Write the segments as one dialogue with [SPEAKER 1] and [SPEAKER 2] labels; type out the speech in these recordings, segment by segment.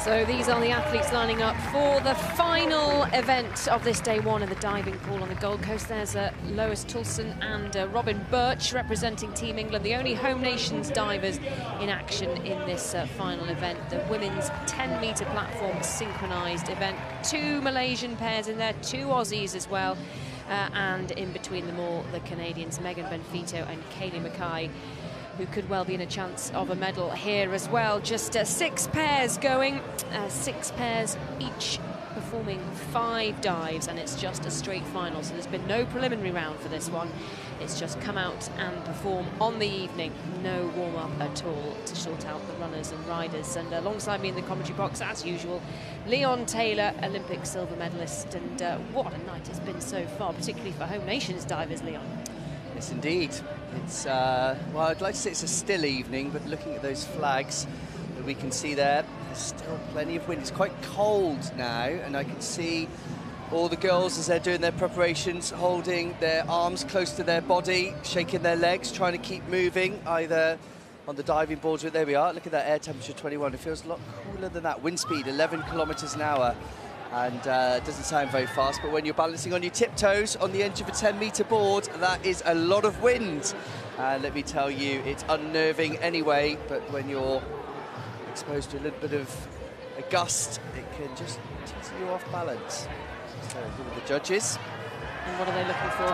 [SPEAKER 1] So these are the athletes lining up for the final event of this day one in the diving pool on the Gold Coast. There's Lois Toulson and Robin Birch representing Team England, the only home nations divers in action in this final event. The women's 10-metre platform synchronised event. 2 Malaysian pairs in there, 2 Aussies as well. And in between them all, the Canadians, Megan Benfito and Kaylee Mackay, who could well be in a chance of a medal here as well. Just 6 pairs going, 6 pairs each performing 5 dives, and it's just a straight final. So there's been no preliminary round for this one. It's just come out and perform on the evening. No warm-up at all to sort out the runners and riders. And alongside me in the commentary box, as usual, Leon Taylor, Olympic silver medalist. And what a night it's been so far, particularly for home nations divers, Leon.
[SPEAKER 2] Yes, indeed. It's, well, I'd like to say it's a still evening, but looking at those flags that we can see there, there's still plenty of wind. It's quite cold now, and I can see all the girls as they're doing their preparations, holding their arms close to their body, shaking their legs, trying to keep moving, either on the diving boards. There we are, look at that air temperature, 21. It feels a lot cooler than that. Wind speed, 11 kilometers an hour. And it doesn't sound very fast, but when you're balancing on your tiptoes on the edge of a 10-metre board, that is a lot of wind. And let me tell you, it's unnerving anyway, but when you're exposed to a little bit of a gust, it can just tease you off balance. So, here are the judges.
[SPEAKER 1] And what are they looking for?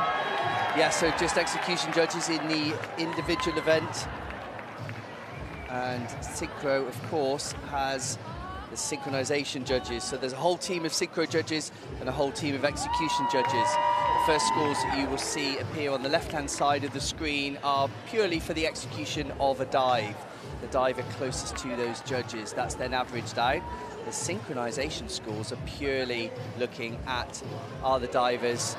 [SPEAKER 2] Yeah, so just execution judges in the individual event. And Synchro, of course, has the synchronization judges. So there's a whole team of synchro judges and a whole team of execution judges. The first scores that you will see appear on the left-hand side of the screen are purely for the execution of a dive. The diver closest to those judges, that's then averaged out. The synchronization scores are purely looking at, are the divers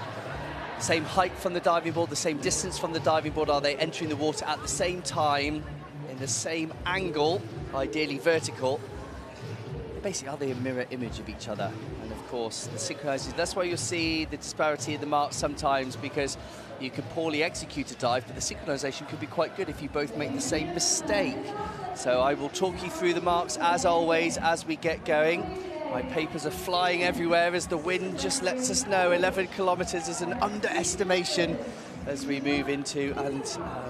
[SPEAKER 2] the same height from the diving board, the same distance from the diving board, are they entering the water at the same time, in the same angle, ideally vertical. Basically, are they a mirror image of each other? And of course, the synchronization, that's why you'll see the disparity in the marks sometimes, because you can poorly execute a dive, but the synchronization could be quite good if you both make the same mistake. So I will talk you through the marks, as always, as we get going. My papers are flying everywhere as the wind just lets us know 11 kilometers is an underestimation as we move into, and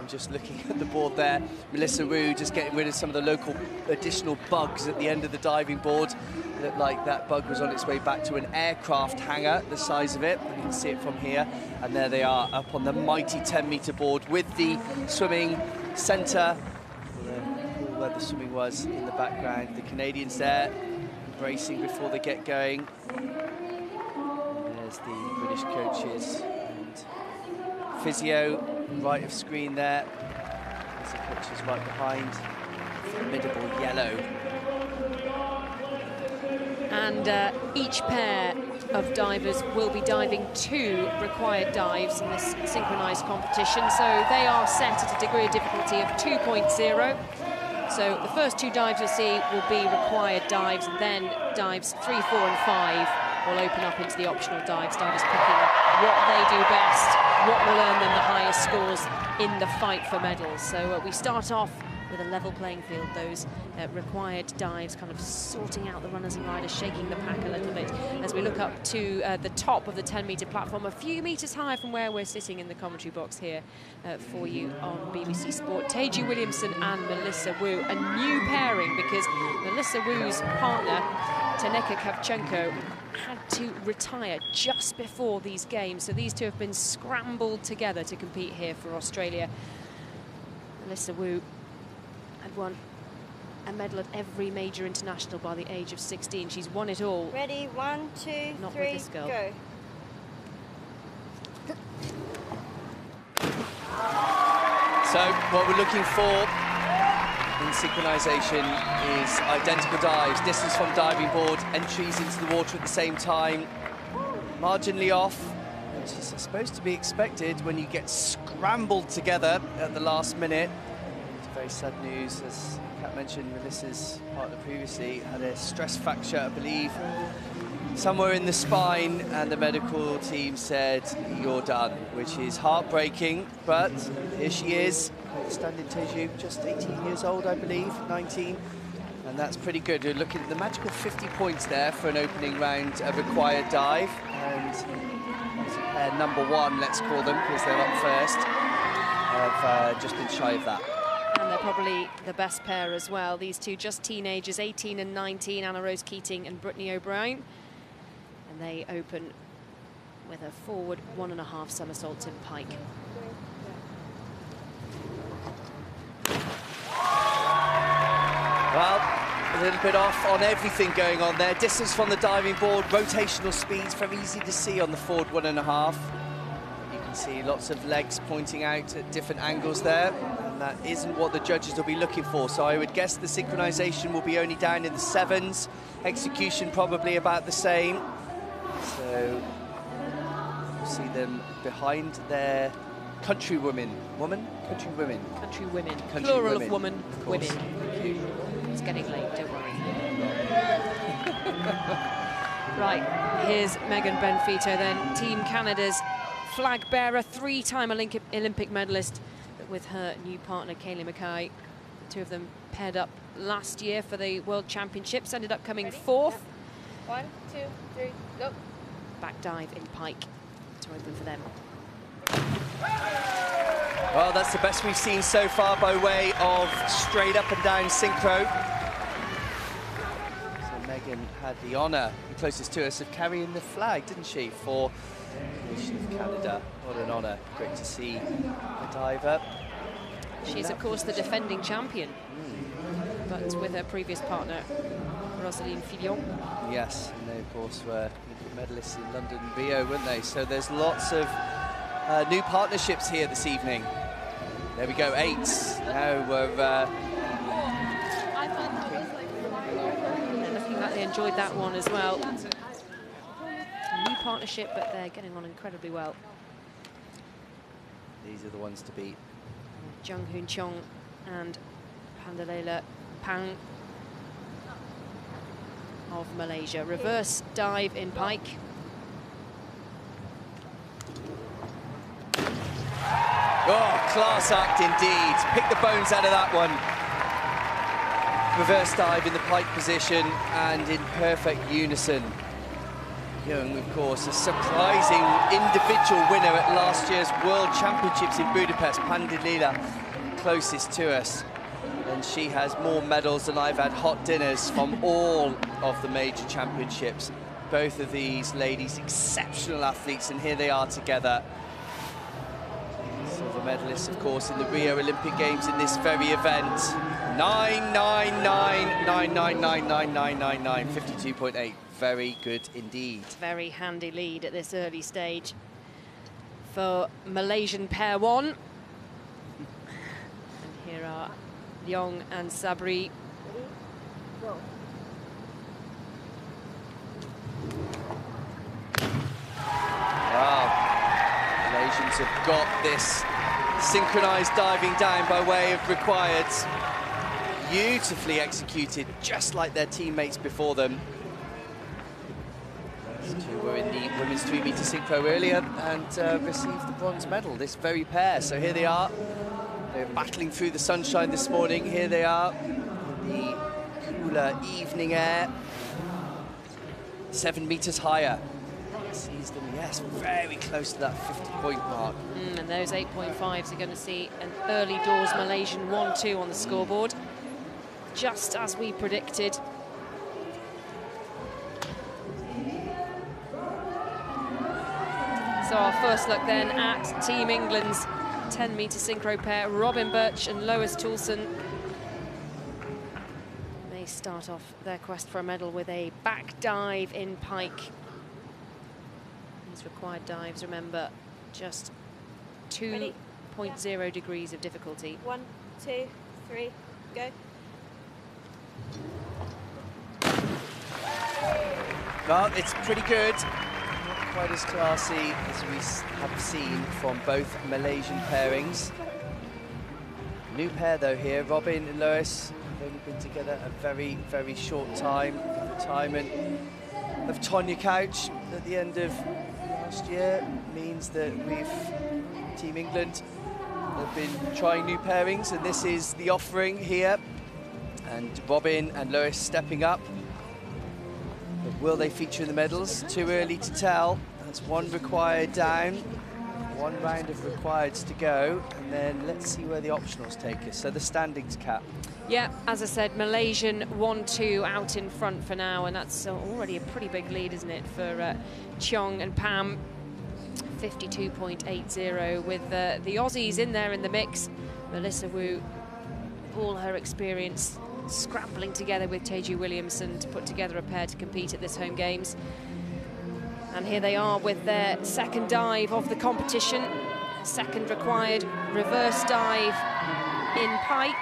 [SPEAKER 2] just looking at the board there, Melissa Wu just getting rid of some of the local additional bugs at the end of the diving board. Looked like that bug was on its way back to an aircraft hangar, the size of it. You can see it from here, and there they are up on the mighty 10-metre board with the swimming centre, where the swimming was in the background. The Canadians there embracing before they get going. And there's the British coaches. Physio, right of screen there. There's the coaches right behind. Formidable yellow.
[SPEAKER 1] And each pair of divers will be diving 2 required dives in this synchronised competition. So they are set at a degree of difficulty of 2.0. So the first 2 dives you'll see will be required dives, and then dives 3, 4 and 5 will open up into the optional dives, divers picking what they do best, what will earn them the highest scores in the fight for medals. So we start off with a level playing field, those required dives kind of sorting out the runners and riders, shaking the pack a little bit as we look up to the top of the 10-metre platform, a few metres higher from where we're sitting in the commentary box here for you on BBC Sport. Taiji Williamson and Melissa Wu, a new pairing because Melissa Wu's partner, Taneka Kavchenko, had to retire just before these games, so these two have been scrambled together to compete here for Australia. Melissa Wu had won a medal at every major international by the age of 16. She's won it all.
[SPEAKER 3] Ready, 1, 2,
[SPEAKER 1] Not
[SPEAKER 3] 3,
[SPEAKER 1] with this girl.
[SPEAKER 3] go.
[SPEAKER 2] So what we're looking for in synchronization is identical dives, distance from diving board, entries into the water at the same time, marginally off, which is supposed to be expected when you get scrambled together at the last minute. It's very sad news, as Kat mentioned. Melissa's partner previously had a stress fracture, I believe, somewhere in the spine, and the medical team said, you're done, which is heartbreaking, but here she is, standing Teju, just 18 years old, I believe, 19, And that's pretty good. We're looking at the magical 50 points there for an opening round required dive. And pair number one, let's call them, because they're up first, have just been shy of that.
[SPEAKER 1] And they're probably the best pair as well. These two just teenagers, 18 and 19, Anna Rose Keating and Brittany O'Brien. And they open with a forward 1.5 somersaults in pike.
[SPEAKER 2] Well, a little bit off on everything going on there. Distance from the diving board, rotational speeds, very easy to see on the forward 1.5. You can see lots of legs pointing out at different angles there, and that isn't what the judges will be looking for. So I would guess the synchronization will be only down in the 7s, execution probably about the same. So we'll see them behind their countrywomen. Country women.
[SPEAKER 1] Plural of woman, women. It's getting late, don't worry. Right, here's Megan Benfito then, Team Canada's flag bearer, 3-time Olympic medalist with her new partner, Kaylee Mackay. The two of them paired up last year for the World Championships, ended up coming 4th.
[SPEAKER 3] 1, 2, 3, go.
[SPEAKER 1] Back dive in pike to open for them.
[SPEAKER 2] Well, that's the best we've seen so far by way of straight up and down synchro. So Megan had the honour, the closest to us, of carrying the flag, didn't she, for the nation of Canada. What an honour. Great to see the diver.
[SPEAKER 1] She's, of course, the defending champion, but with her previous partner, Rosaline Fillon.
[SPEAKER 2] Yes, and they, of course, were medalists in London and Rio, weren't they? So there's lots of new partnerships here this evening. There we go, 8s. Now we're...
[SPEAKER 1] They're looking like they enjoyed that one as well. A new partnership, but they're getting on incredibly well.
[SPEAKER 2] These are the ones to beat.
[SPEAKER 1] Cheong Jun Hoong and Pandelela Pang of Malaysia. Reverse dive in pike.
[SPEAKER 2] Oh, class act indeed. Pick the bones out of that one. Reverse dive in the pike position and in perfect unison. Young, of course, a surprising individual winner at last year's World Championships in Budapest. Pandelela, closest to us. And she has more medals than I've had hot dinners from all of the major championships. Both of these ladies, exceptional athletes, and here they are together. Silver medalists, of course, in the Rio Olympic Games in this very event. 9.99, 52.8. Very good indeed.
[SPEAKER 1] Very handy lead at this early stage for Malaysian pair 1. And here are Leong and Sabri.
[SPEAKER 2] Wow. Malaysians have got this synchronized diving down by way of required. Beautifully executed, just like their teammates before them. These two were in the women's 3-meter synchro earlier and received the bronze medal, this very pair. So here they are. They're battling through the sunshine this morning. Here they are in the cooler evening air. 7 meters higher. Sees them, yes, very close to that 50-point mark.
[SPEAKER 1] And those 8.5s are going to see an early doors Malaysian 1-2 on the scoreboard, just as we predicted. So our first look then at Team England's 10-meter synchro pair, Robin Birch and Lois Toulson. They start off their quest for a medal with a back dive in pike. These required dives, remember, just 2.0 degrees of difficulty.
[SPEAKER 3] 1, 2, 3, go.
[SPEAKER 2] Well, it's pretty good. Not quite as classy as we have seen from both Malaysian pairings. New pair though here, Robin and Lois have only been together a very, very short time. The retirement of Tonya Couch at the end of last year means that Team England have been trying new pairings, and this is the offering here. And Robin and Lois stepping up. But will they feature in the medals? Too early to tell. That's one required down. One round of requireds to go. And then let's see where the optionals take us. So the standings, Cap.
[SPEAKER 1] Yeah, as I said, Malaysian 1-2 out in front for now, and that's already a pretty big lead, isn't it, for Cheong and Pam. 52.80 with the Aussies in there in the mix. Melissa Wu, all her experience, scrambling together with Taeju Williamson to put together a pair to compete at this home games. And here they are with their second dive of the competition. Second required reverse dive in pike.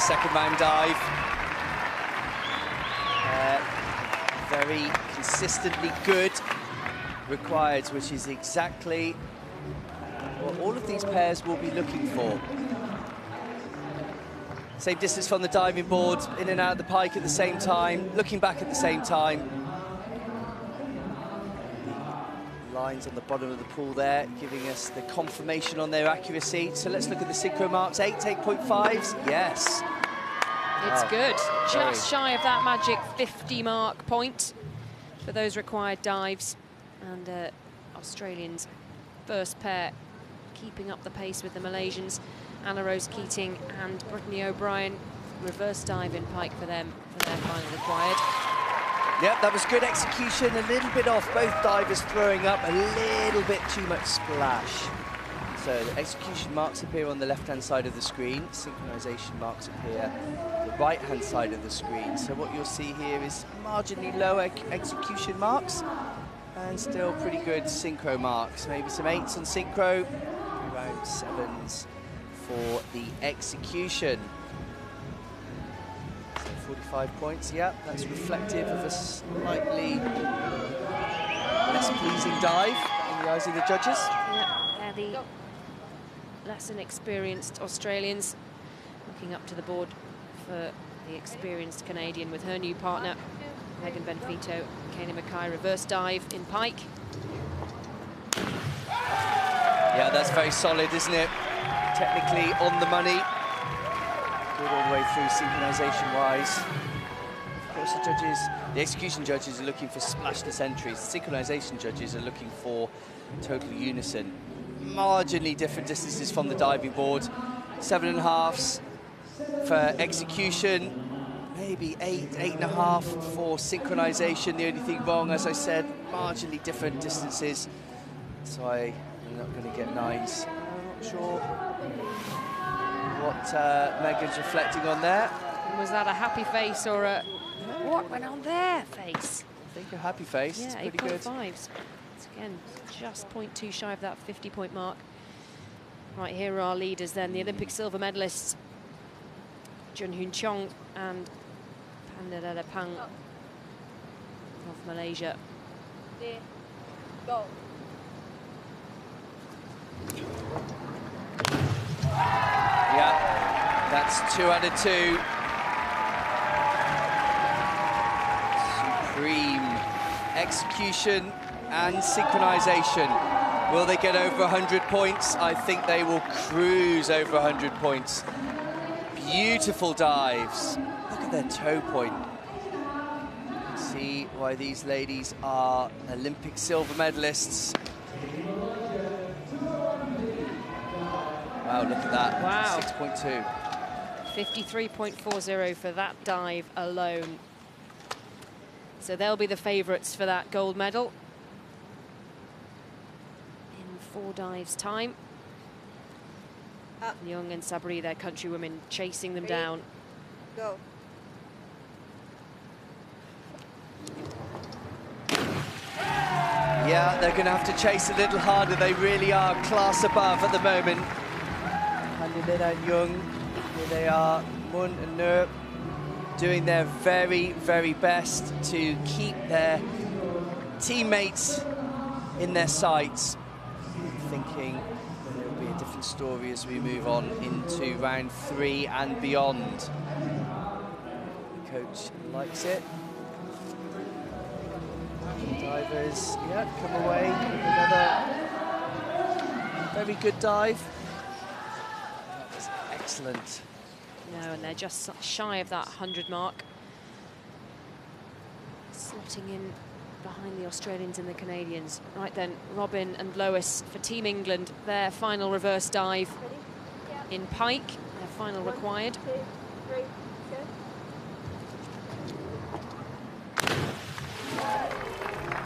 [SPEAKER 2] Second round dive. Very consistently good required, which is exactly what all of these pairs will be looking for. Same distance from the diving board, in and out of the pike at the same time, looking back at the same time. Lines on the bottom of the pool there, giving us the confirmation on their accuracy. So let's look at the synchro marks. 8.5s, yes.
[SPEAKER 1] It's good, just shy of that magic 50 mark point for those required dives. And Australians first pair keeping up the pace with the Malaysians. Anna Rose Keating and Brittany O'Brien, reverse dive in pike for them for their final required.
[SPEAKER 2] Yep, that was good execution, a little bit off. Both divers throwing up a little bit too much splash. So the execution marks appear on the left-hand side of the screen. Synchronization marks appear on the right-hand side of the screen. So what you'll see here is marginally lower execution marks and still pretty good synchro marks. Maybe some 8s on synchro, around 7s for the execution. 45 points, yeah, that's reflective of a slightly less pleasing dive in the eyes of the judges.
[SPEAKER 1] Yeah, they're the less inexperienced Australians looking up to the board for the experienced Canadian with her new partner, Megan Benfito, Kayna Mackay, reverse dive in pike.
[SPEAKER 2] Yeah, that's very solid, isn't it? Technically on the money. Good all the way through synchronization-wise. Of course, the execution judges are looking for splashless entries. The synchronization judges are looking for total unison. Marginally different distances from the diving board. 7.5s for execution. Maybe 8.5 for synchronization. The only thing wrong, as I said, marginally different distances. So I'm not going to get 9s. I'm not sure what Megan's reflecting on there.
[SPEAKER 1] Was that a happy face or a what went on there face?
[SPEAKER 2] I think a happy face.
[SPEAKER 1] Yeah,
[SPEAKER 2] it's pretty good.
[SPEAKER 1] 8.5s. Again, just 0.2 shy of that 50-point mark. Right, here are our leaders then, the Olympic silver medalists, Jun Hoong Chong and Pandelela Pang of Malaysia.
[SPEAKER 3] Go.
[SPEAKER 2] Yeah, that's 2 out of 2. Supreme execution and synchronization. Will they get over 100 points? I think they will cruise over 100 points. Beautiful dives. Look at their toe point. See why these ladies are Olympic silver medalists. Wow, look at that.
[SPEAKER 1] Wow.
[SPEAKER 2] 6.2.
[SPEAKER 1] 53.40 for that dive alone. So they'll be the favourites for that gold medal in 4 dives' time. Young and Sabri, their countrywomen, chasing them down.
[SPEAKER 3] Go.
[SPEAKER 2] Yeah, they're going to have to chase a little harder. They really are class above at the moment. Pandelela and Young, here they are. Mun and Nur doing their very, very best to keep their teammates in their sights, thinking there'll different story as we move on into round 3 and beyond. The coach likes it. Divers, yeah, come away with another very good dive. That was excellent.
[SPEAKER 1] No, and they're just shy of that 100 mark. Slotting in behind the Australians and the Canadians. Right then, Robin and Lois for Team England, their final reverse dive in pike, their final required.
[SPEAKER 3] 1, 2, 3, go.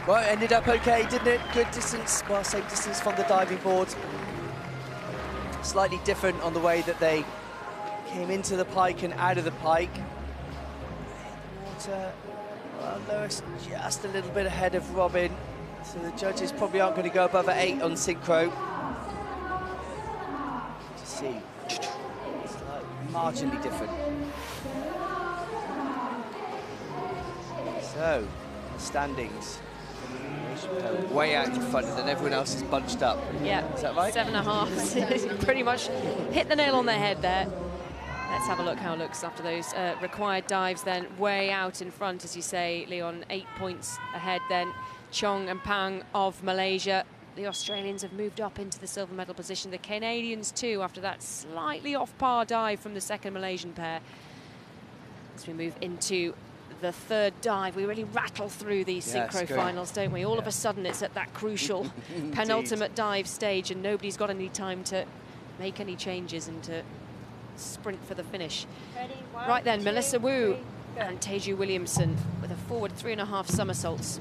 [SPEAKER 2] Well, it ended up okay, didn't it? Good distance, well, same distance from the diving board. Slightly different on the way that they came into the pike and out of the pike. Hit the water. Well, Lewis just a little bit ahead of Robin, so the judges probably aren't going to go above an 8 on Synchro. To see, it's like marginally different. So, standings. Way out in front, and then everyone else is bunched up.
[SPEAKER 1] Yeah,
[SPEAKER 2] is that right?
[SPEAKER 1] 7.5. Pretty much hit the nail on the head there. Let's have a look how it looks after those required dives then. Way out in front, as you say, Leon, 8 points ahead then. Cheong and Pang of Malaysia. The Australians have moved up into the silver medal position. The Canadians too, after that slightly off-par dive from the second Malaysian pair. As we move into the third dive, we really rattle through these synchro finals, don't we? All of a sudden, it's at that crucial penultimate dive stage, and nobody's got any time to make any changes and to sprint for the finish.
[SPEAKER 3] Ready, 1,
[SPEAKER 1] Right then,
[SPEAKER 3] 2,
[SPEAKER 1] Melissa Wu
[SPEAKER 3] 3,
[SPEAKER 1] and Teju Williamson with a forward 3.5 somersaults.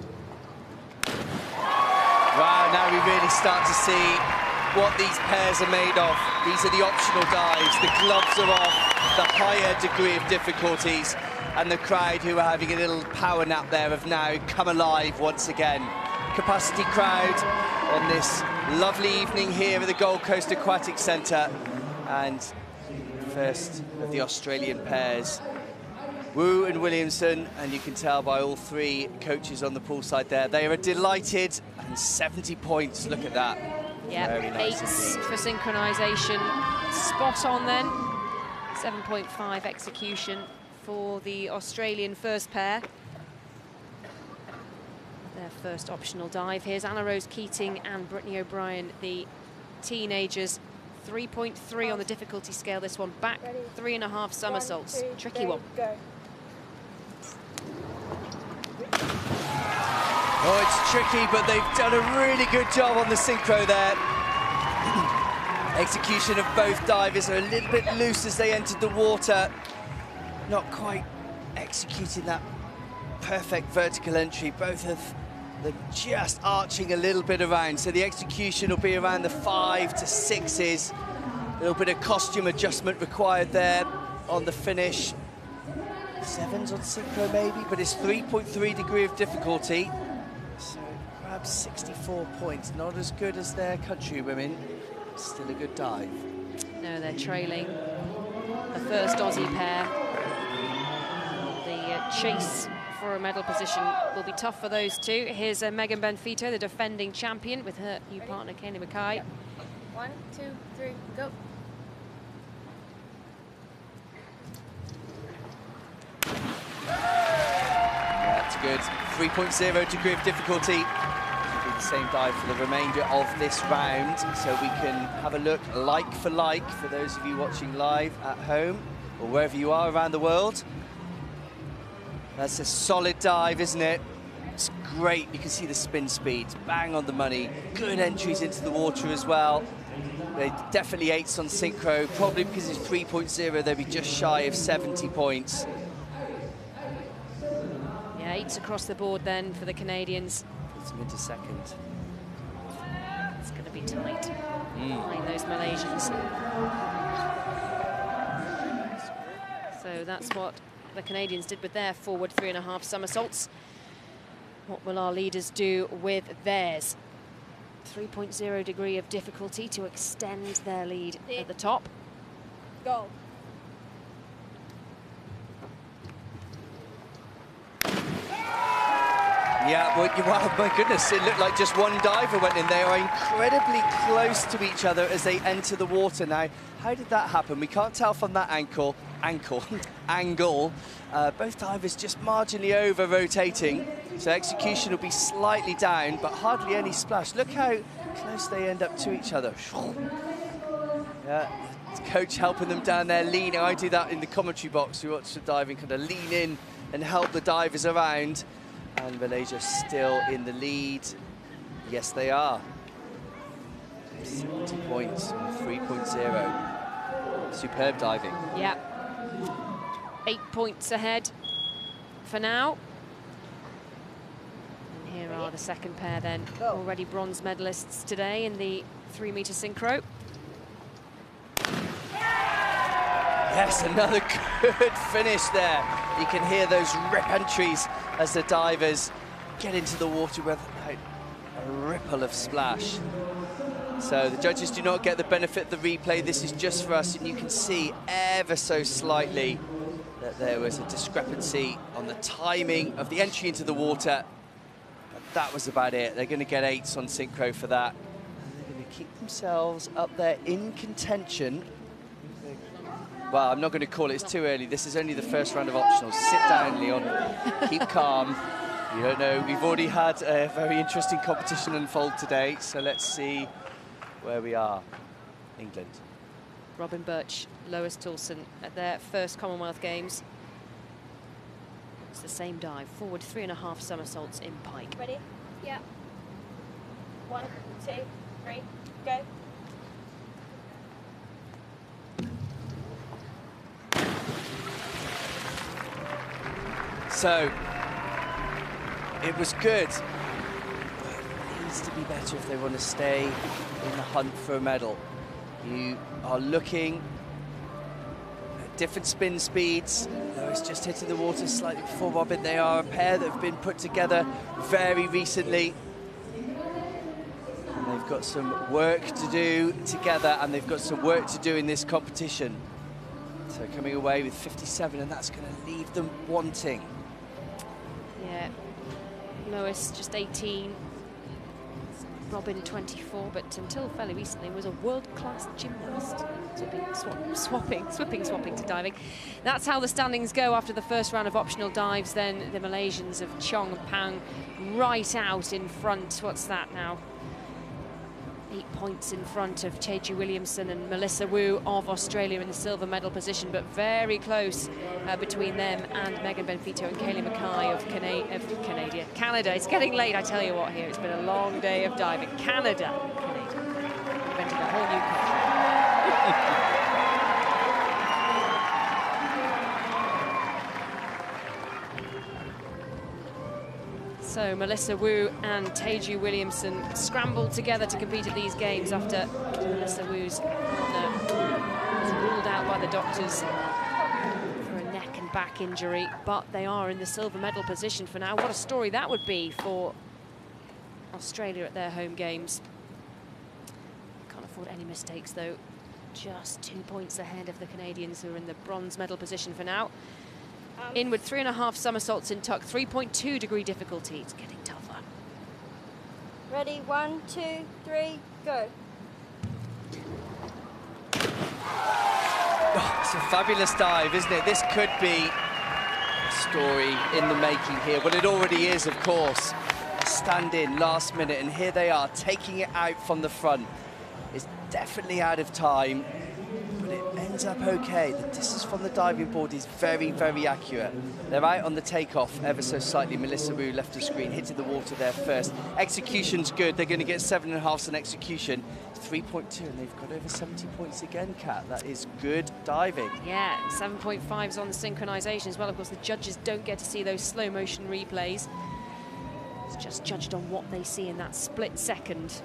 [SPEAKER 2] Wow, now we really start to see what these pairs are made of. These are the optional dives, the gloves are off, the higher degree of difficulties, and the crowd, who are having a little power nap there, have now come alive once again. Capacity crowd on this lovely evening here at the Gold Coast Aquatic Centre. And first of the Australian pairs, Wu and Williamson, and you can tell by all 3 coaches on the poolside there, they are delighted, and 70 points, look at that.
[SPEAKER 1] Yeah,
[SPEAKER 2] very nice
[SPEAKER 1] 8s
[SPEAKER 2] indeed.
[SPEAKER 1] for synchronisation, spot on then. 7.5 execution for the Australian first pair. Their first optional dive. Here's Anna Rose Keating and Brittany O'Brien, the teenagers. 3.3 on the difficulty scale, this one. Back, 3.5 somersaults.
[SPEAKER 3] 1, 2,
[SPEAKER 1] Tricky
[SPEAKER 3] 3,
[SPEAKER 1] one.
[SPEAKER 3] Go.
[SPEAKER 2] Oh, it's tricky, but they've done a really good job on the synchro there. Execution of both divers are a little bit loose as they entered the water. Not quite executing that perfect vertical entry. Both of them just arching a little bit around. So the execution will be around the 5 to 6s. A little bit of costume adjustment required there on the finish. 7s on synchro maybe, but it's 3.3 degree of difficulty. So it grabs 64 points. Not as good as their countrywomen. Still a good dive.
[SPEAKER 1] No, they're trailing the first Aussie pair. The chase for a medal position will be tough for those two. Here's Megan Benfito, the defending champion, with her new partner, Kaylee Mackay.
[SPEAKER 3] Yep. 1, 2, 3, go.
[SPEAKER 2] That's good. 3.0 degree of difficulty. It'll be the same dive for the remainder of this round, so we can have a look like for like for those of you watching live at home or wherever you are around the world. That's a solid dive, isn't it? It's great. You can see the spin speed, bang on the money. Good entries into the water as well. They definitely 8s on synchro, probably because it's 3.0, they'll be just shy of 70 points.
[SPEAKER 1] Yeah, 8s across the board then for the Canadians.
[SPEAKER 2] Puts them into second.
[SPEAKER 1] It's going to be tight behind those Malaysians. So that's what the Canadians did with their forward 3.5 somersaults. What will our leaders do with theirs? 3.0 degree of difficulty to extend their lead at the top.
[SPEAKER 3] Go.
[SPEAKER 2] Yeah, well, wow, my goodness, it looked like just one diver went in. They are incredibly close to each other as they enter the water now. How did that happen? We can't tell from that angle. Both divers just marginally over rotating, so execution will be slightly down, but hardly any splash. Look how close they end up to each other. Yeah, coach helping them down there, leaning. I do that in the commentary box. We watch the diving, kind of lean in and help the divers around. And Malaysia still in the lead. Yes, they are. 70 points on 3.0. Superb diving.
[SPEAKER 1] Yeah. 8 points ahead for now. And here are the second pair then. Already bronze medalists today in the 3-meter synchro.
[SPEAKER 2] Yes, another good finish there. You can hear those rip entries as the divers get into the water without a ripple of splash. So the judges do not get the benefit of the replay. This is just for us, and you can see ever so slightly that there was a discrepancy on the timing of the entry into the water. But that was about it. They're going to get 8s on synchro for that. And they're going to keep themselves up there in contention. Well, I'm not going to call it, it's too early. This is only the first round of optionals. Sit down, Leon. Keep calm. You don't know, we've already had a very interesting competition unfold today, so let's see where we are. England.
[SPEAKER 1] Robin Birch, Lois Toulson at their first Commonwealth Games. It's the same dive, forward 3.5 somersaults in pike.
[SPEAKER 3] Ready? Yeah. 1, 2, 3, go.
[SPEAKER 2] So, it was good, but it needs to be better if they want to stay in the hunt for a medal. You are looking at different spin speeds. Lois just hitting the water slightly before Robin. They are a pair that have been put together very recently. And they've got some work to do together, and they've got some work to do in this competition. So coming away with 57, and that's going to leave them wanting.
[SPEAKER 1] Yeah, Lois just 18, Robin 24, but until fairly recently was a world-class gymnast. So been swapping to diving. That's how the standings go after the first round of optional dives. Then the Malaysians of Cheong Pang right out in front. What's that now? 8 points in front of Cheju Williamson and Melissa Wu of Australia in the silver medal position, but very close between them and Megan Benfito and Kaylee Mackay of Canada. It's getting late, I tell you what, here. It's been a long day of diving. Canada. Invented a whole new country. So Melissa Wu and Teju Williamson scrambled together to compete at these games after Melissa Wu's partner was ruled out by the doctors for a neck and back injury, but they are in the silver medal position for now. What a story that would be for Australia at their home games. Can't afford any mistakes though. Just 2 points ahead of the Canadians, who are in the bronze medal position for now. Inward 3.5 somersaults in tuck, 3.2 degree difficulty. It's getting tougher.
[SPEAKER 3] Ready? 1, 2, 3, go.
[SPEAKER 2] Oh, it's a fabulous dive, isn't it? This could be a story in the making here. Well, it already is, of course. A stand-in last minute, and here they are taking it out from the front. It's definitely out of time, but it ends up okay. The distance from the diving board is very, very accurate. They're out on the takeoff ever so slightly. Melissa Wu left of screen, hitting the water there first. Execution's good. They're going to get 7.5 on execution. 3.2, and they've got over 70 points again, Kat. That is good diving.
[SPEAKER 1] Yeah, 7.5s on the synchronization as well. Of course, the judges don't get to see those slow motion replays. It's just judged on what they see in that split second.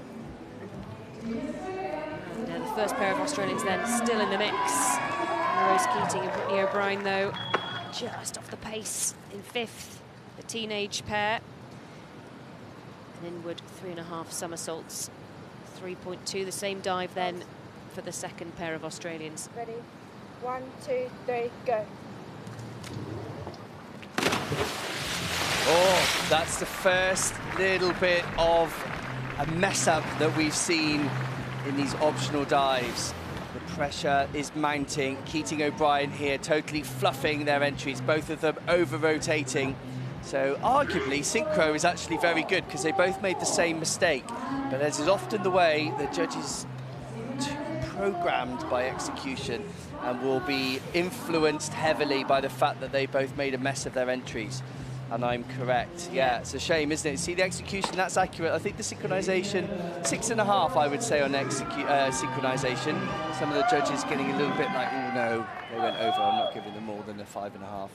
[SPEAKER 1] And the first pair of Australians then still in the mix. Rose Keating and Brittany O'Brien, though, just off the pace in 5th, the teenage pair. And inward 3.5 somersaults, 3.2, the same dive then for the second pair of Australians.
[SPEAKER 3] Ready? 1, 2, 3, go.
[SPEAKER 2] Oh, That's the first little bit of a mess-up that we've seen in these optional dives. The pressure is mounting. Keating O'Brien here totally fluffing their entries, both of them over-rotating. So arguably, Synchro is actually very good because they both made the same mistake. But as is often the way, the judges are too programmed by execution and will be influenced heavily by the fact that they both made a mess of their entries. And I'm correct. Yeah, it's a shame, isn't it? See the execution, that's accurate. I think the synchronization, 6.5, I would say, on synchronization. Some of the judges getting a little bit like, oh no, they went over. I'm not giving them more than a 5.5.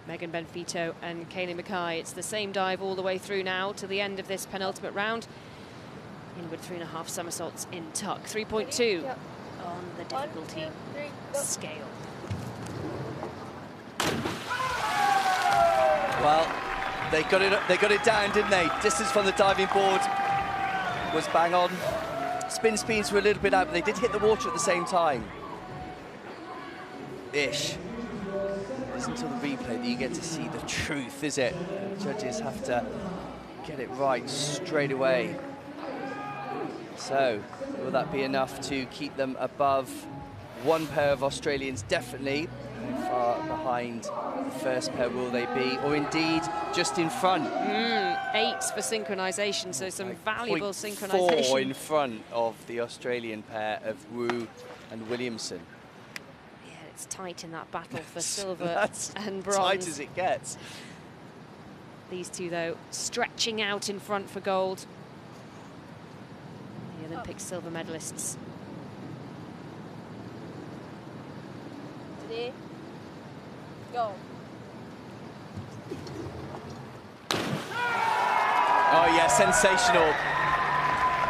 [SPEAKER 1] Megan Benfito and Kaylee Mackay. It's the same dive all the way through now to the end of this penultimate round. Inward 3.5 somersaults in tuck. 3.2
[SPEAKER 3] Yep.
[SPEAKER 1] on the difficulty
[SPEAKER 3] 1, 2, 3, go.
[SPEAKER 1] scale.
[SPEAKER 2] Well, they got it down, didn't they? Distance from the diving board was bang on. Spin speeds were a little bit out, but they did hit the water at the same time. Ish. It's until the replay that you get to see the truth, is it? The judges have to get it right straight away. So, will that be enough to keep them above one pair of Australians? Definitely. How far behind the first pair will they be? Or indeed, just in front?
[SPEAKER 1] 8 for synchronization, so some valuable synchronization.
[SPEAKER 2] 4 in front of the Australian pair of Wu and Williamson.
[SPEAKER 1] Yeah, it's tight in that battle for silver and bronze.
[SPEAKER 2] Tight as it gets.
[SPEAKER 1] These two, though, stretching out in front for gold. The Olympic silver medalists.
[SPEAKER 3] Ready? Go.
[SPEAKER 2] Oh yeah, sensational.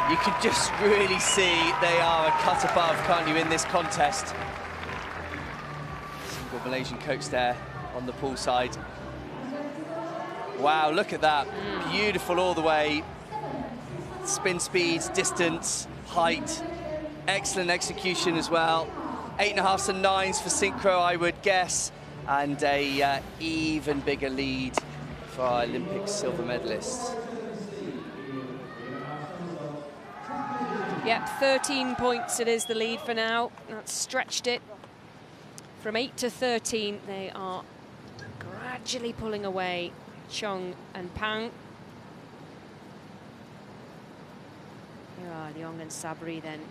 [SPEAKER 2] You can just really see they are a cut above, can't you, in this contest. Single Malaysian coach there on the pool side. Wow, look at that. Beautiful all the way. Spin speeds, distance, height. Excellent execution as well. 8.5s and 9s for Synchro, I would guess. And a even bigger lead for our Olympic silver medalists.
[SPEAKER 1] Yep, 13 points it is the lead for now. That's stretched it from 8 to 13. They are gradually pulling away Cheong and Pang. Here are Leong and Sabri then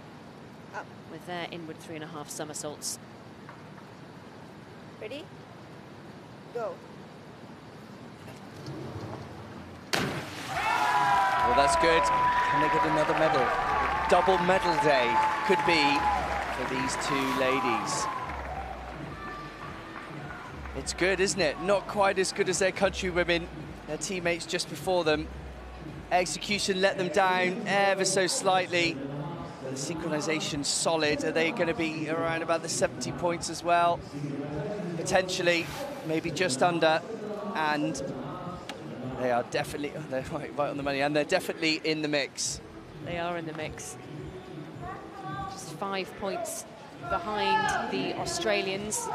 [SPEAKER 3] Up.
[SPEAKER 1] with their inward 3.5 somersaults.
[SPEAKER 3] Ready? Go.
[SPEAKER 2] Well, that's good. Can they get another medal? A double medal day could be for these two ladies. It's good, isn't it? Not quite as good as their countrywomen, their teammates just before them. Execution let them down ever so slightly. The synchronization solid. Are they going to be around about the 70 points as well? Potentially, maybe just under. And they are definitely, they're right on the money, and they're definitely in the mix.
[SPEAKER 1] They are in the mix. Just 5 points behind the Australians.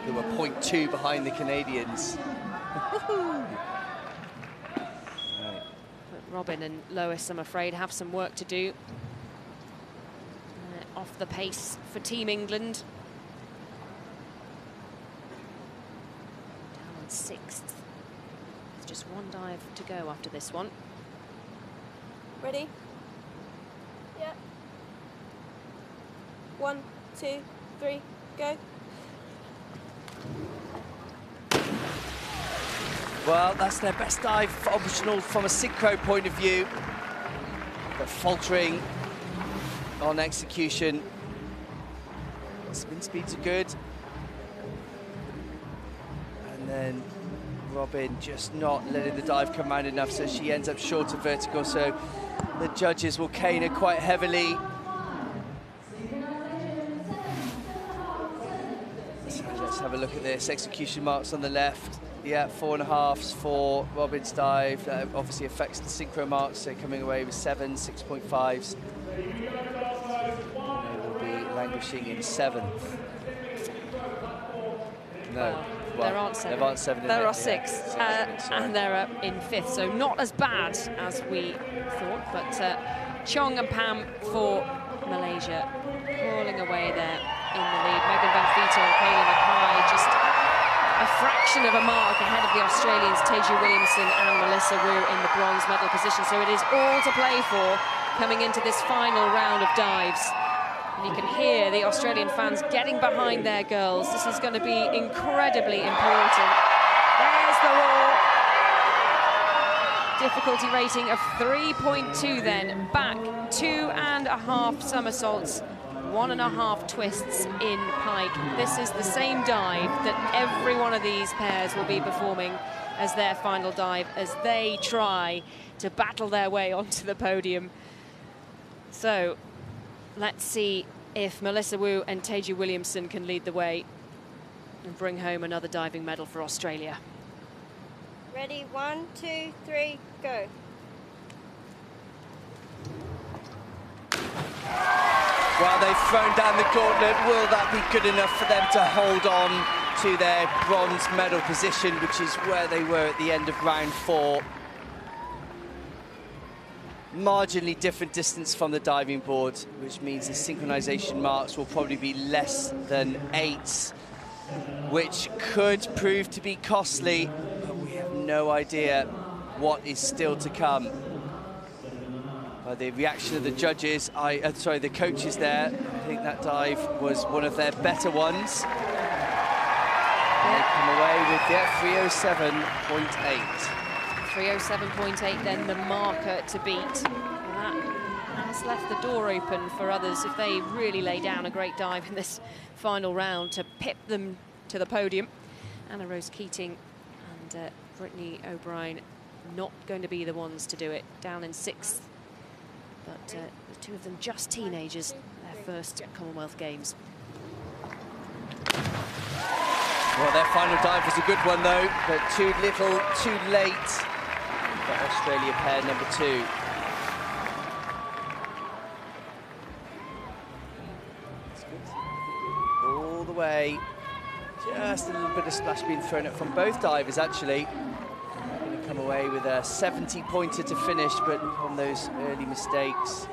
[SPEAKER 2] Who were 0.2 behind the Canadians.
[SPEAKER 1] But Robin and Lois, I'm afraid, have some work to do. Off the pace for Team England. Down on 6th. There's just one dive to go after this one.
[SPEAKER 3] Ready? Yeah. 1, 2, 3, go.
[SPEAKER 2] Well, that's their best dive, optional from a synchro point of view. But faltering on execution. Spin speeds are good. And then Robin just not letting the dive come round enough, so she ends up short of vertical, so the judges will cane her quite heavily. So let's have a look at this. Execution marks on the left. Yeah, 4.5s for Robin's dive. That obviously affects the synchro marks, so coming away with 7, 6.5s. They will be languishing in 7th. No, Well,
[SPEAKER 1] there aren't 7.
[SPEAKER 2] There aren't 7 in
[SPEAKER 1] There
[SPEAKER 2] it,
[SPEAKER 1] are 6, and they're in 5th, so not as bad as we thought. But Cheong and Pam for Malaysia pulling away there in the lead. Megan Benfito and Kaylee Mackay just a fraction of a mark ahead of the Australians, Teju Williamson and Melissa Wu in the bronze medal position. So it is all to play for coming into this final round of dives. And you can hear the Australian fans getting behind their girls. This is going to be incredibly important. There's the roar. Difficulty rating of 3.2 then. Back 2.5 somersaults, 1.5 twists in pike. This is the same dive that every one of these pairs will be performing as their final dive, as they try to battle their way onto the podium. So let's see if Melissa Wu and Teju Williamson can lead the way and bring home another diving medal for Australia.
[SPEAKER 3] Ready, 1, 2, 3, go.
[SPEAKER 2] Well, they've thrown down the gauntlet. Will that be good enough for them to hold on to their bronze medal position, which is where they were at the end of round 4? Marginally different distance from the diving board, which means the synchronization marks will probably be less than 8, which could prove to be costly, but we have no idea what is still to come. By the reaction of the judges, the coaches there, I think that dive was one of their better ones. And they come away with 307.8.
[SPEAKER 1] 307.8 then the marker to beat. And that has left the door open for others if they really lay down a great dive in this final round to pip them to the podium. Anna Rose Keating and Brittany O'Brien not going to be the ones to do it, down in 6th. But the two of them just teenagers, their first Commonwealth Games.
[SPEAKER 2] Well, their final dive was a good one though, but too little, too late for Australia pair number 2. That's good. All the way. Just a little bit of splash being thrown up from both divers actually. Going to come away with a 70-pointer to finish, but on those early mistakes,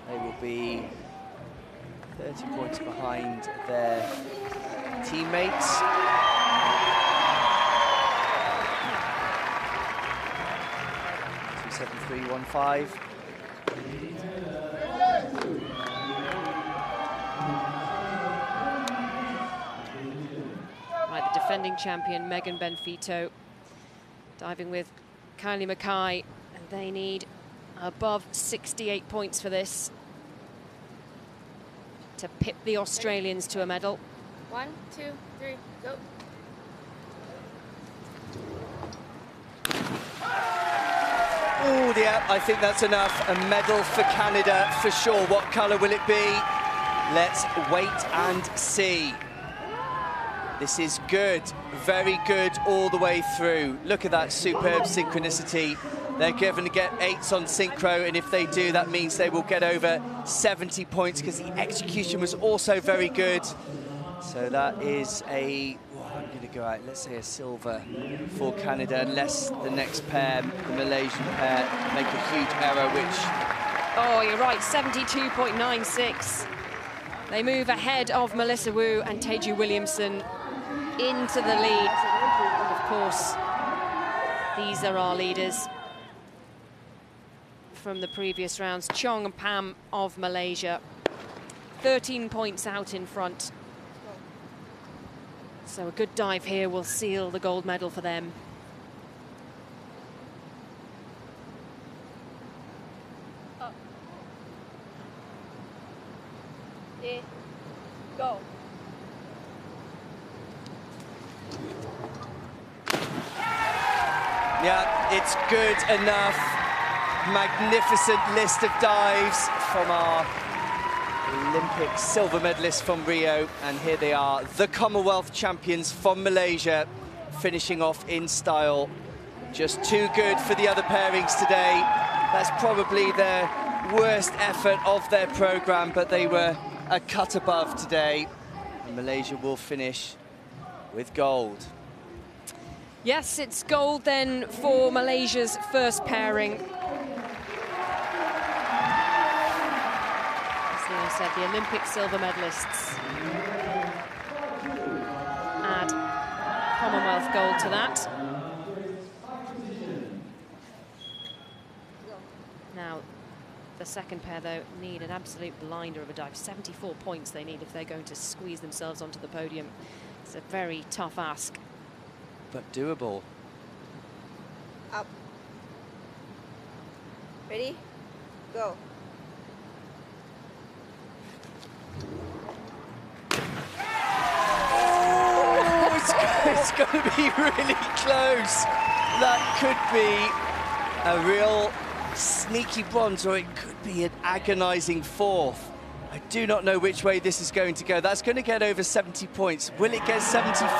[SPEAKER 2] they will be 30 points behind their teammates. Two 7-3-1-5.
[SPEAKER 1] Right, the defending champion Megan Benfito diving with Kylie Mackay, and they need above 68 points for this to pip the Australians to a medal.
[SPEAKER 3] 1, 2, 3, go.
[SPEAKER 2] Oh, yeah, I think that's enough. A medal for Canada for sure. What colour will it be? Let's wait and see. This is good, very good all the way through. Look at that superb synchronicity. They're going to get 8s on Synchro, and if they do, that means they will get over 70 points because the execution was also very good. So that is a, I'm going to go out, let's say a silver for Canada, unless the next pair, the Malaysian pair, make a huge error, which...
[SPEAKER 1] Oh, you're right, 72.96. They move ahead of Melissa Wu and Teju Williamson into the lead. And of course, these are our leaders from the previous rounds. Cheong and Pam of Malaysia, 13 points out in front. So a good dive here will seal the gold medal for them.
[SPEAKER 3] Up. Yeah. Go.
[SPEAKER 2] Yeah, it's good enough. Magnificent list of dives from our Olympic silver medalists from Rio, and here they are, the Commonwealth champions from Malaysia, finishing off in style. Just too good for the other pairings today. That's probably their worst effort of their program, but they were a cut above today. And Malaysia will finish with gold.
[SPEAKER 1] Yes, it's gold then for Malaysia's first pairing. As Leo said, the Olympic silver medalists add Commonwealth gold to that. Now, the second pair, though, need an absolute blinder of a dive. 74 points they need if they're going to squeeze themselves onto the podium. It's a very tough ask.
[SPEAKER 2] But doable.
[SPEAKER 3] Up. Ready? Go.
[SPEAKER 2] Oh, it's going to be really close. That could be a real sneaky bronze, or it could be an agonizing fourth. I do not know which way this is going to go. That's going to get over 70 points. Will it get 74?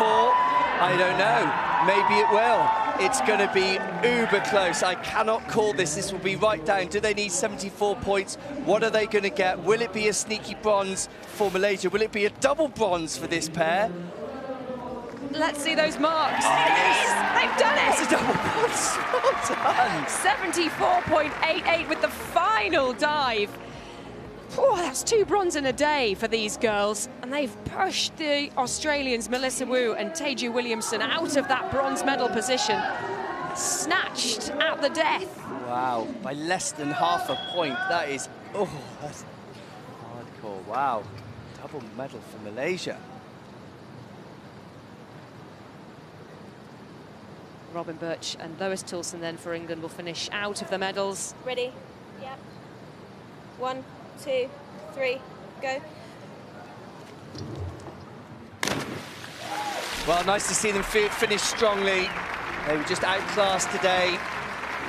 [SPEAKER 2] I don't know. Maybe it will. It's going to be uber close. I cannot call this. This will be right down. Do they need 74 points? What are they going to get? Will it be a sneaky bronze for Malaysia? Will it be a double bronze for this pair?
[SPEAKER 1] Let's see those marks.
[SPEAKER 2] Oh,
[SPEAKER 1] Yes, they've done it!
[SPEAKER 2] It's a double bronze. Well done.
[SPEAKER 1] 74.88 with the final dive. Oh, that's 2 bronze in a day for these girls. And they've pushed the Australians, Melissa Wu and Taeju Williamson, out of that bronze medal position. Snatched at the death.
[SPEAKER 2] Wow, by less than half a point. That is, oh, that's hardcore. Wow, double medal for Malaysia.
[SPEAKER 1] Robin Birch and Lois Toulson then for England will finish out of the medals.
[SPEAKER 3] Ready? Yep. 1, 2, 3, go.
[SPEAKER 2] Well, nice to see them finish strongly. They were just outclassed today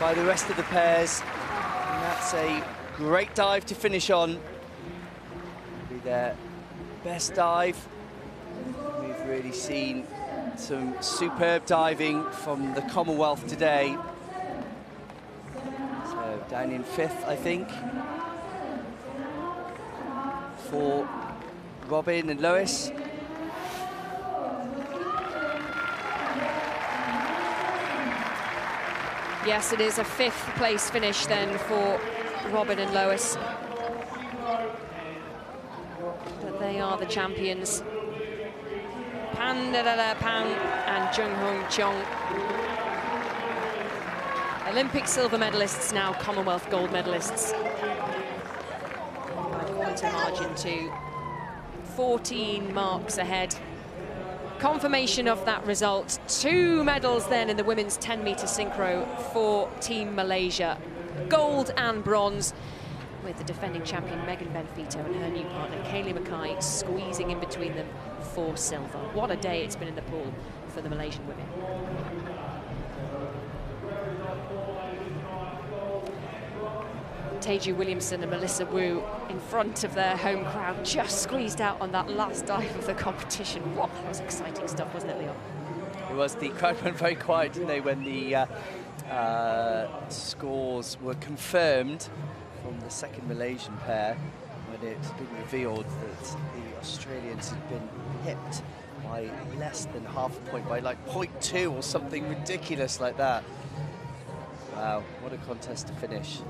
[SPEAKER 2] by the rest of the pairs. And that's a great dive to finish on. Be their best dive. We've really seen some superb diving from the Commonwealth today. So down in 5th, I think, for Robin and Lois.
[SPEAKER 1] Yes, it is a 5th place finish then for Robin and Lois. But they are the champions. Pandelela Pang and Jung Hoong Cheong. Olympic silver medalists, now Commonwealth gold medalists. By quantum margin to 14 marks ahead. Confirmation of that result. 2 medals then in the women's 10-metre synchro for Team Malaysia. Gold and bronze, with the defending champion Megan Benfito and her new partner Kaylee Mackay squeezing in between them for silver. What a day it's been in the pool for the Malaysian women. Taeju Williamson and Melissa Wu in front of their home crowd, just squeezed out on that last dive of the competition. What, that was exciting stuff, wasn't it, Leon?
[SPEAKER 2] It was. The crowd went very quiet, didn't they, when the scores were confirmed from the second Malaysian pair, when it's been revealed that the Australians had been pipped by less than half a point, by like 0.2 or something ridiculous like that. Wow, what a contest to finish.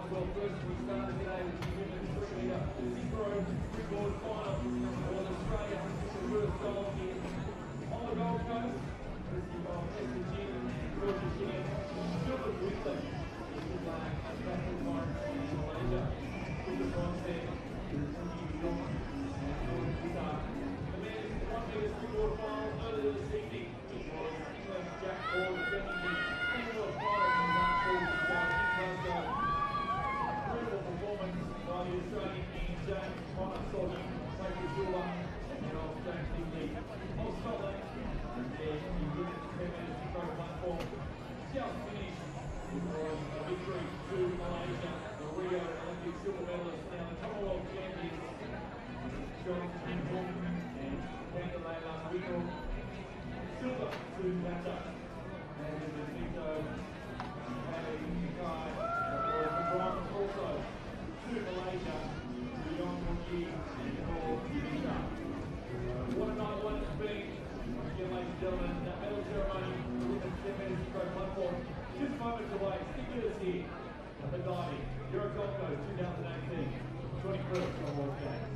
[SPEAKER 4] Commonwealth first we started today with the women's 3-metre Synchro freeboard final. It was Australia the first gold here on the Gold Coast. Courtesy of Esther Jin, Georgia Chin, Philip Whitley. This is a battle environment in Malaysia. With the bronze there, New York and Jordan Guitar. The men's 1-metre freeboard final earlier this evening. It was England's Jack Hall defending the Commonwealth title from last fall in Glasgow. Incredible performance by the Australian team, James Conner-Soddy, Michael Zula, and of James Dingley of Scotland. And then the women's 10-metre synchro platform just finished. It was a victory to Malaysia, the Rio Olympic silver medalist, now the Commonwealth champions, Cheong Jun Hoong and Pandelela Rico. Silver to Mata. And in the Synchro, a guy for bronze also to Malaysia, Cheong Jun Hoong and Paul Mita. What a night one it's been. Once again, ladies and gentlemen, that medal ceremony with the 10-metre synchro platform just moments away. Stick with us here at the diving Euro Gold Coast 2018 21st Commonwealth Games.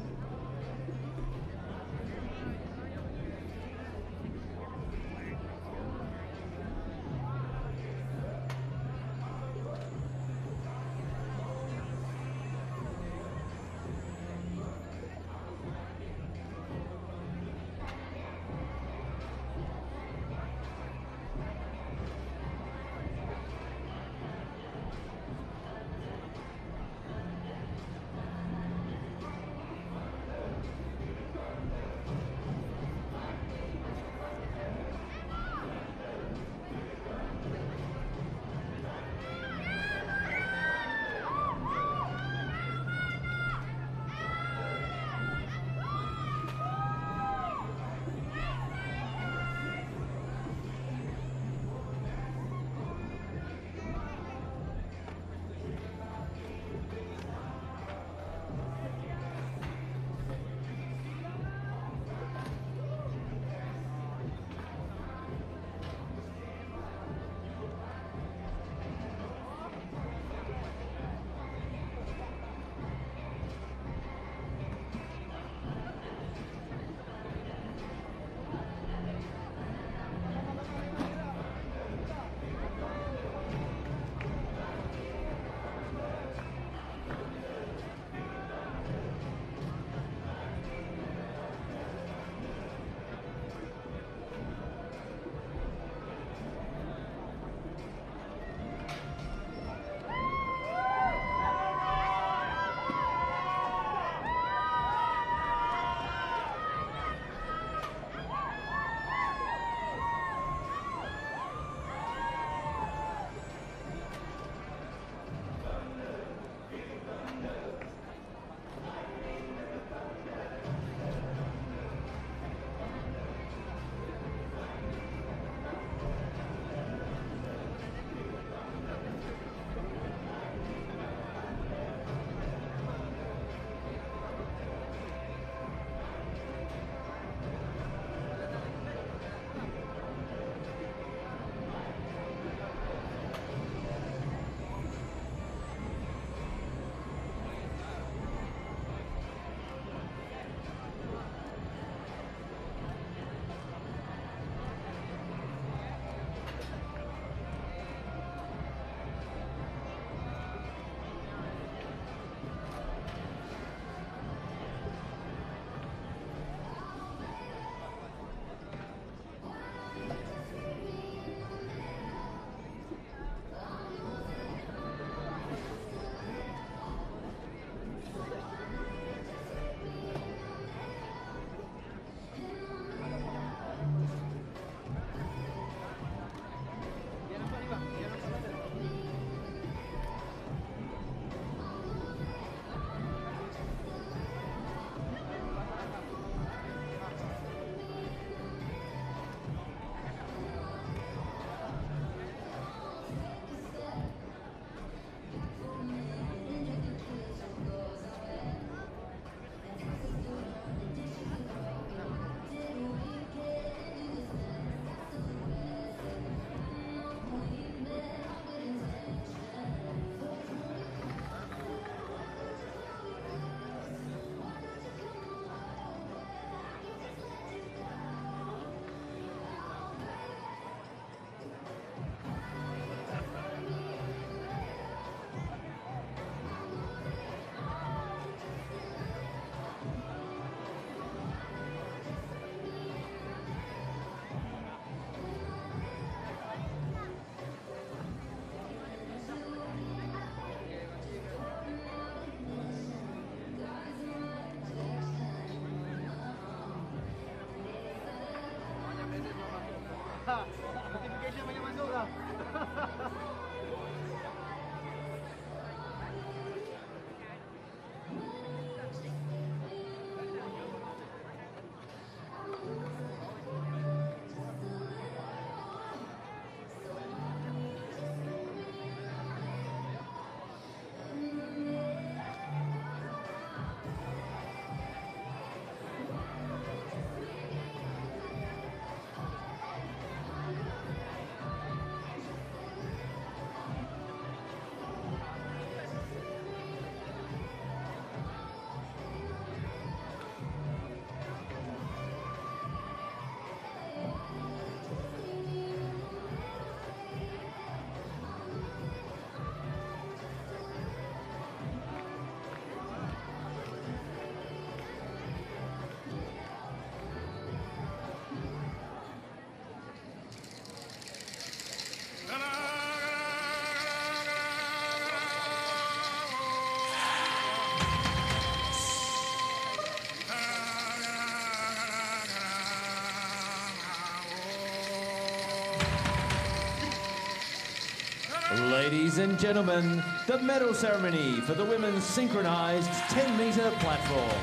[SPEAKER 5] Ladies and gentlemen, the medal ceremony for the women's synchronized 10-metre platform.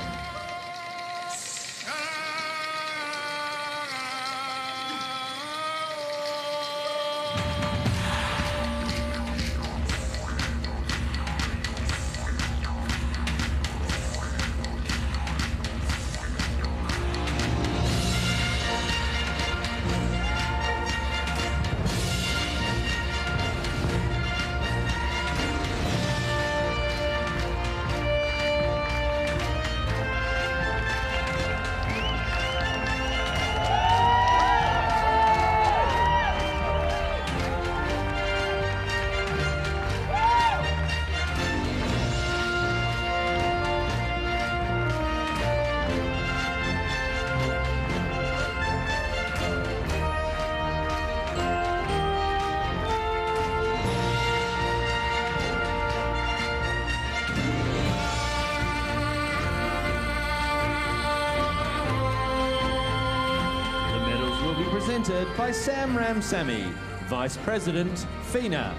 [SPEAKER 5] Presented by Sam Ramsamy, Vice President, FINA.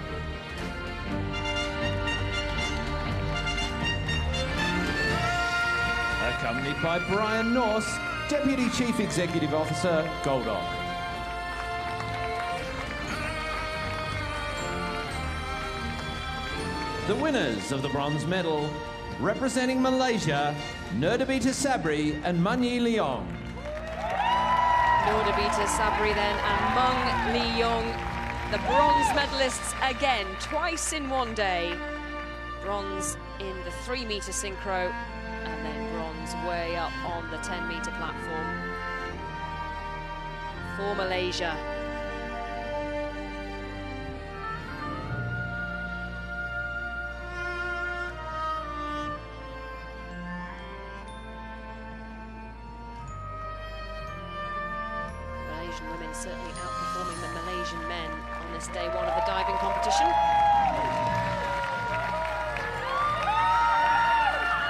[SPEAKER 5] Accompanied by Brian Norse, Deputy Chief Executive Officer, Goldock. The winners of the bronze medal, representing Malaysia, Nurdabita Sabri and Manyi Leong.
[SPEAKER 1] Nurdabita Sabri then and Mung Lee-yong, the bronze medalists again, twice in one day. Bronze in the 3-metre synchro and then bronze way up on the 10-metre platform for Malaysia. Women certainly outperforming the Malaysian men on this day one of the diving competition.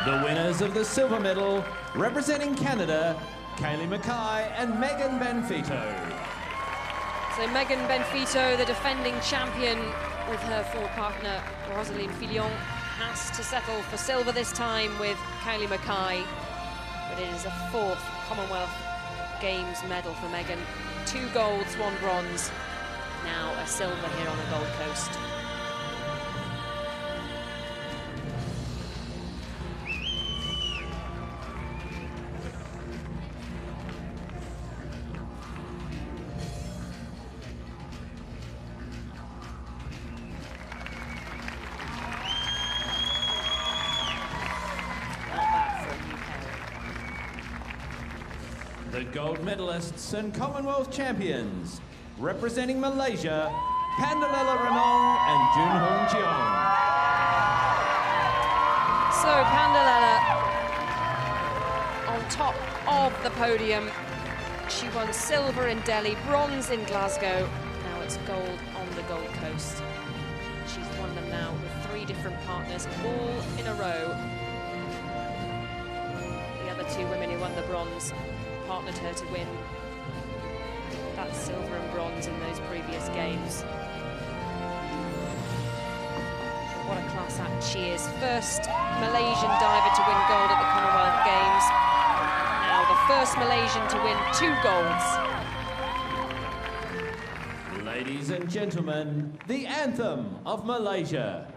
[SPEAKER 5] The winners of the silver medal, representing Canada, Kaylee Mackay and Megan Benfito.
[SPEAKER 1] So Megan Benfito, the defending champion, with her former partner Rosaline Fillon, has to settle for silver this time with Kaylee Mackay. But it is a 4th Commonwealth Games medal for Megan. 2 golds, 1 bronze, now a silver here on the Gold Coast.
[SPEAKER 5] The gold medalists and Commonwealth champions, representing Malaysia, Pandelela Ranong and Jun Hoong Cheong.
[SPEAKER 1] So Pandelela on top of the podium. She won silver in Delhi, bronze in Glasgow. Now it's gold on the Gold Coast. She's won them now with 3 different partners, all in a row. The other 2 women who won the bronze partnered her to win that silver and bronze in those previous games. What a class act she is. First Malaysian diver to win gold at the Commonwealth Games. Now the first Malaysian to win 2 golds.
[SPEAKER 5] Ladies and gentlemen, the anthem of Malaysia.